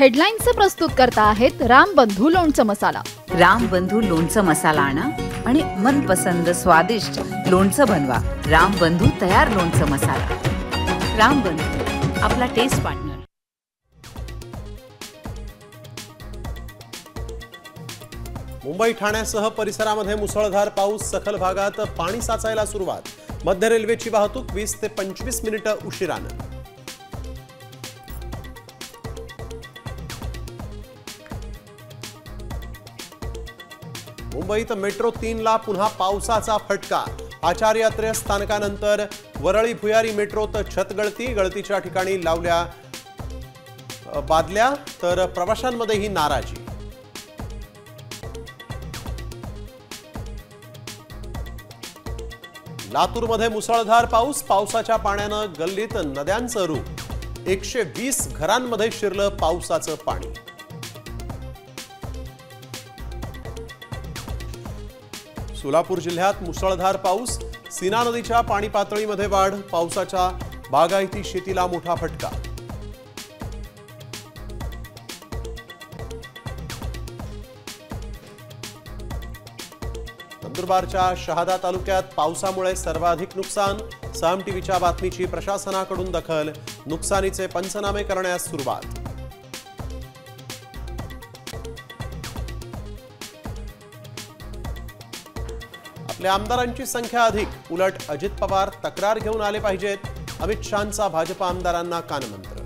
हेडलाईन्सचे प्रस्तुत करता आहेत रामबंधू लोणचं मसाला। रामबंधू लोणचं मसाला आणा आणि मनपसंद स्वादिष्ट लोणचं बनवा। रामबंधू तयार लोणचं मसाला। रामबंधू, आपला टेस्ट पार्टनर। मुंबई ठाण्यासह परिसरामध्ये मुसळधार पाऊस, सखल भागात पाणी साचायला सुरुवात। मध्य रेल्वेची वाहतूक 20 ते 25 मिनिटं उशिरानं। मुंबईत मेट्रो 3 ला पुन्हा पावसाचा फटका। आचार्यात्रे स्थानकानंतर वरळी भुयारी मेट्रोत गळतीच्या ठिकाणी लावल्या बादल्या, तर प्रवाशांमध्येही नाराजी। लातूरमध्ये मुसळधार पाऊस, पावसाच्या पाण्यानं गल्लीत नद्यांचं रूप। 120 घरांमध्ये शिरलं पावसाचं पाणी। सोलापूर जिल्ह्यात मुसळधार पाऊस, सीना नदीच्या पाणी पातळीमध्ये वाढ, पावसाच्या बागायती शेतीला मोठा फटका। नंदुरबारच्या शहादा तालुक्यात पावसामुळे सर्वाधिक नुकसान। साम टीव्हीच्या बातमीची प्रशासनाकडून दखल, नुकसानीचे पंचनामे करण्यास सुरुवात। आपल्या आमदारांची संख्या अधिक, उलट अजित पवार तक्रार घेऊन आले पाहिजेत। अमित शहांचा भाजप आमदारांना कानमंत्र।